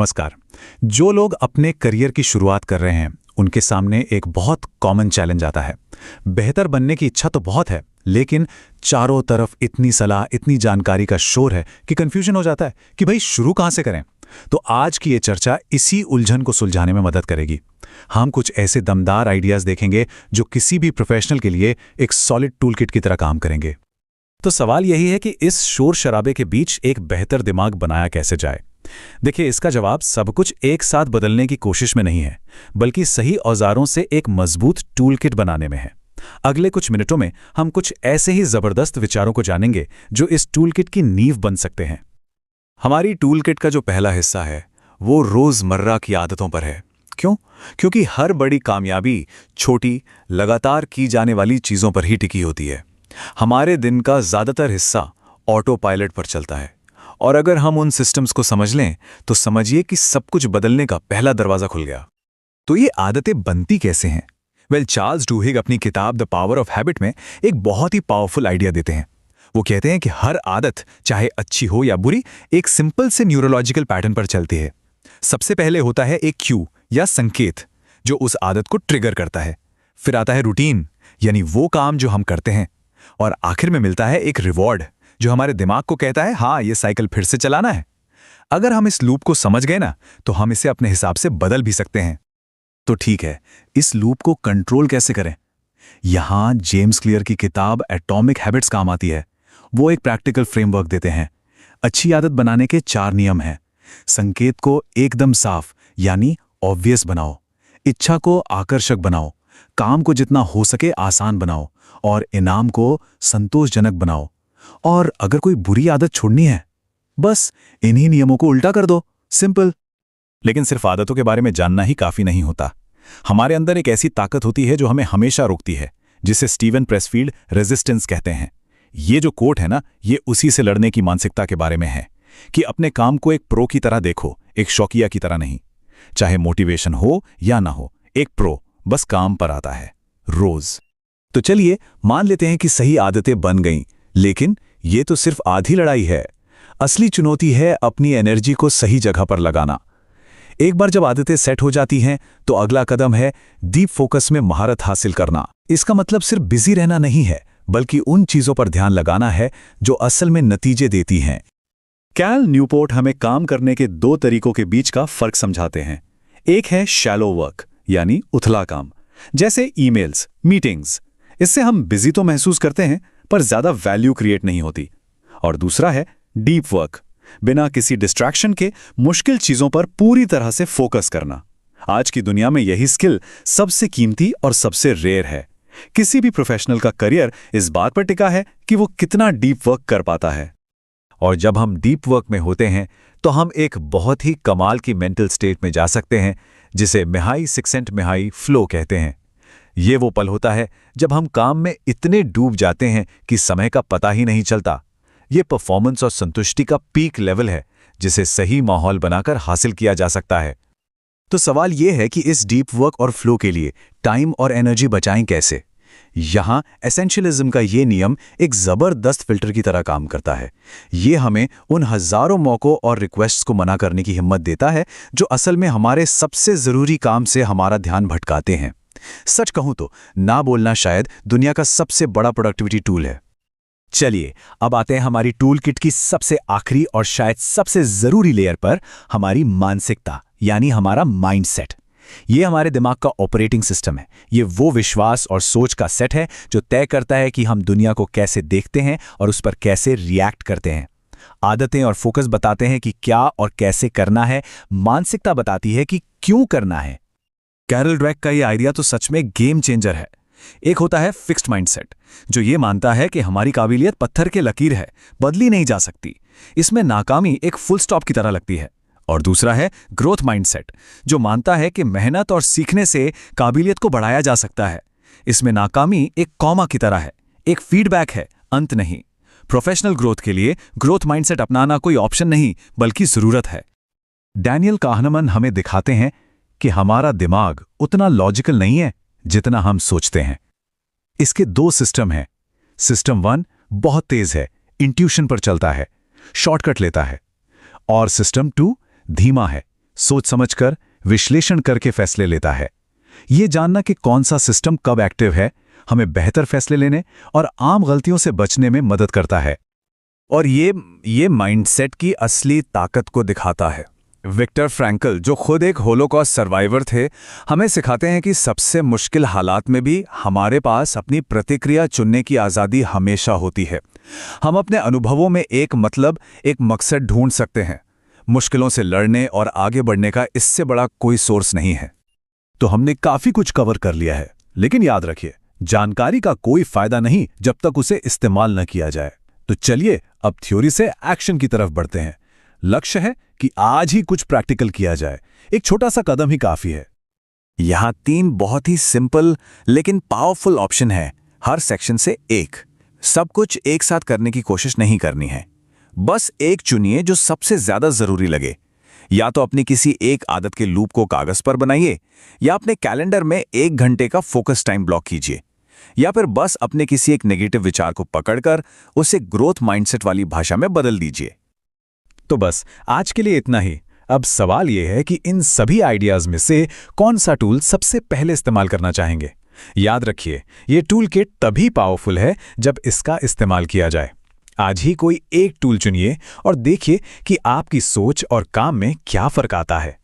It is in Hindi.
नमस्कार। जो लोग अपने करियर की शुरुआत कर रहे हैं उनके सामने एक बहुत कॉमन चैलेंज आता है। बेहतर बनने की इच्छा तो बहुत है, लेकिन चारों तरफ इतनी सलाह, इतनी जानकारी का शोर है कि कंफ्यूजन हो जाता है कि भाई शुरू कहाँ से करें। तो आज की ये चर्चा इसी उलझन को सुलझाने में मदद करेगी। हम कुछ ऐसे दमदार आइडियाज देखेंगे जो किसी भी प्रोफेशनल के लिए एक सॉलिड टूल किट की तरह काम करेंगे। तो सवाल यही है कि इस शोर शराबे के बीच एक बेहतर दिमाग बनाया कैसे जाए। देखिए, इसका जवाब सब कुछ एक साथ बदलने की कोशिश में नहीं है, बल्कि सही औजारों से एक मजबूत टूल किट बनाने में है। अगले कुछ मिनटों में हम कुछ ऐसे ही जबरदस्त विचारों को जानेंगे जो इस टूल किट की नींव बन सकते हैं। हमारी टूल किट का जो पहला हिस्सा है वो रोजमर्रा की आदतों पर है। क्यों? क्योंकि हर बड़ी कामयाबी छोटी, लगातार की जाने वाली चीजों पर ही टिकी होती है। हमारे दिन का ज्यादातर हिस्सा ऑटो पायलट पर चलता है, और अगर हम उन सिस्टम्स को समझ लें तो समझिए कि सब कुछ बदलने का पहला दरवाजा खुल गया। तो ये आदतें बनती कैसे हैं? चार्ल्स डुहिग अपनी किताब द पावर ऑफ हैबिट में एक बहुत ही पावरफुल आइडिया देते हैं। वो कहते हैं कि हर आदत, चाहे अच्छी हो या बुरी, एक सिंपल से न्यूरोलॉजिकल पैटर्न पर चलती है। सबसे पहले होता है एक क्यू या संकेत जो उस आदत को ट्रिगर करता है। फिर आता है रूटीन, यानी वो काम जो हम करते हैं, और आखिर में मिलता है एक रिवॉर्ड जो हमारे दिमाग को कहता है हाँ, ये साइकिल फिर से चलाना है। अगर हम इस लूप को समझ गए ना, तो हम इसे अपने हिसाब से बदल भी सकते हैं। तो ठीक है, इस लूप को कंट्रोल कैसे करें? यहां जेम्स क्लियर की किताब एटॉमिक हैबिट्स काम आती है। वो एक प्रैक्टिकल फ्रेमवर्क देते हैं। अच्छी आदत बनाने के 4 नियम हैं। संकेत को एकदम साफ यानी ऑब्वियस बनाओ, इच्छा को आकर्षक बनाओ, काम को जितना हो सके आसान बनाओ, और इनाम को संतोषजनक बनाओ। और अगर कोई बुरी आदत छोड़नी है, बस इन्हीं नियमों को उल्टा कर दो। सिंपल। लेकिन सिर्फ आदतों के बारे में जानना ही काफी नहीं होता। हमारे अंदर एक ऐसी ताकत होती है जो हमें हमेशा रोकती है, जिसे स्टीवन प्रेसफील्ड रेजिस्टेंस कहते हैं। ये जो कोट है ना, ये उसी से लड़ने की मानसिकता के बारे में है कि अपने काम को एक प्रो की तरह देखो, एक शौकिया की तरह नहीं। चाहे मोटिवेशन हो या ना हो, एक प्रो बस काम पर आता है रोज। तो चलिए मान लेते हैं कि सही आदतें बन गईं, लेकिन ये तो सिर्फ आधी लड़ाई है। असली चुनौती है अपनी एनर्जी को सही जगह पर लगाना। एक बार जब आदतें सेट हो जाती हैं, तो अगला कदम है डीप फोकस में महारत हासिल करना। इसका मतलब सिर्फ बिजी रहना नहीं है, बल्कि उन चीजों पर ध्यान लगाना है जो असल में नतीजे देती हैं। कैल न्यूपोर्ट हमें काम करने के 2 तरीकों के बीच का फर्क समझाते हैं। एक है शैलो वर्क, यानी उथला काम, जैसे ईमेल्स, मीटिंग्स। इससे हम बिजी तो महसूस करते हैं, पर ज्यादा वैल्यू क्रिएट नहीं होती। और दूसरा है डीप वर्क, बिना किसी डिस्ट्रैक्शन के मुश्किल चीजों पर पूरी तरह से फोकस करना। आज की दुनिया में यही स्किल सबसे कीमती और सबसे रेयर है। किसी भी प्रोफेशनल का करियर इस बात पर टिका है कि वो कितना डीप वर्क कर पाता है। और जब हम डीप वर्क में होते हैं, तो हम एक बहुत ही कमाल की मेंटल स्टेट में जा सकते हैं, जिसे मिहाई सिक्सेंट-मिहाई फ्लो कहते हैं। ये वो पल होता है जब हम काम में इतने डूब जाते हैं कि समय का पता ही नहीं चलता। ये परफॉर्मेंस और संतुष्टि का पीक लेवल है, जिसे सही माहौल बनाकर हासिल किया जा सकता है। तो सवाल ये है कि इस डीप वर्क और फ्लो के लिए टाइम और एनर्जी बचाएं कैसे? यहां एसेंशियलिज्म का ये नियम एक जबरदस्त फिल्टर की तरह काम करता है। ये हमें उन हजारों मौकों और रिक्वेस्ट्स को मना करने की हिम्मत देता है जो असल में हमारे सबसे जरूरी काम से हमारा ध्यान भटकाते हैं। सच कहूं तो ना बोलना शायद दुनिया का सबसे बड़ा प्रोडक्टिविटी टूल है। चलिए अब आते हैं हमारी टूल किट की सबसे आखिरी और शायद सबसे जरूरी लेयर पर, हमारी मानसिकता, यानी हमारा माइंडसेट। ये हमारे दिमाग का ऑपरेटिंग सिस्टम है। ये वो विश्वास और सोच का सेट है जो तय करता है कि हम दुनिया को कैसे देखते हैं और उस पर कैसे रिएक्ट करते हैं। आदतें और फोकस बताते हैं कि क्या और कैसे करना है, मानसिकता बताती है कि क्यों करना है। कैरल ड्वेक का ये आइडिया तो सच में गेम चेंजर है। एक होता है फिक्स्ड माइंडसेट, जो ये मानता है कि हमारी काबिलियत पत्थर के लकीर है, बदली नहीं जा सकती। इसमें नाकामी एक फुल स्टॉप की तरह लगती है। और दूसरा है ग्रोथ माइंडसेट, जो मानता है कि मेहनत और सीखने से काबिलियत को बढ़ाया जा सकता है। इसमें नाकामी एक कॉमा की तरह है, एक फीडबैक है, अंत नहीं। प्रोफेशनल ग्रोथ के लिए ग्रोथ माइंडसेट अपनाना कोई ऑप्शन नहीं, बल्कि जरूरत है। डैनियल काहनमन हमें दिखाते हैं कि हमारा दिमाग उतना लॉजिकल नहीं है जितना हम सोचते हैं। इसके 2 सिस्टम हैं। सिस्टम 1 बहुत तेज है, इंट्यूशन पर चलता है, शॉर्टकट लेता है। और सिस्टम 2 धीमा है, सोच समझकर, विश्लेषण करके फैसले लेता है। ये जानना कि कौन सा सिस्टम कब एक्टिव है, हमें बेहतर फैसले लेने और आम गलतियों से बचने में मदद करता है। और ये माइंडसेट की असली ताकत को दिखाता है। विक्टर फ्रैंकल, जो खुद एक होलोकॉस्ट सर्वाइवर थे, हमें सिखाते हैं कि सबसे मुश्किल हालात में भी हमारे पास अपनी प्रतिक्रिया चुनने की आज़ादी हमेशा होती है। हम अपने अनुभवों में एक मकसद ढूंढ सकते हैं। मुश्किलों से लड़ने और आगे बढ़ने का इससे बड़ा कोई सोर्स नहीं है। तो हमने काफी कुछ कवर कर लिया है, लेकिन याद रखिए, जानकारी का कोई फायदा नहीं जब तक उसे इस्तेमाल न किया जाए। तो चलिए अब थ्योरी से एक्शन की तरफ बढ़ते हैं। लक्ष्य है कि आज ही कुछ प्रैक्टिकल किया जाए। एक छोटा सा कदम ही काफी है। यहाँ 3 बहुत ही सिंपल लेकिन पावरफुल ऑप्शन है। हर सेक्शन से एक। सब कुछ एक साथ करने की कोशिश नहीं करनी है। बस एक चुनिए जो सबसे ज्यादा जरूरी लगे। या तो अपनी किसी एक आदत के लूप को कागज पर बनाइए, या अपने कैलेंडर में 1 घंटे का फोकस टाइम ब्लॉक कीजिए, या फिर बस अपने किसी एक नेगेटिव विचार को पकड़कर उसे ग्रोथ माइंडसेट वाली भाषा में बदल दीजिए। तो बस आज के लिए इतना ही। अब सवाल यह है कि इन सभी आइडियाज में से कौन सा टूल सबसे पहले इस्तेमाल करना चाहेंगे। याद रखिए, ये टूल किट तभी पावरफुल है जब इसका इस्तेमाल किया जाए। आज ही कोई एक टूल चुनिए और देखिए कि आपकी सोच और काम में क्या फर्क आता है।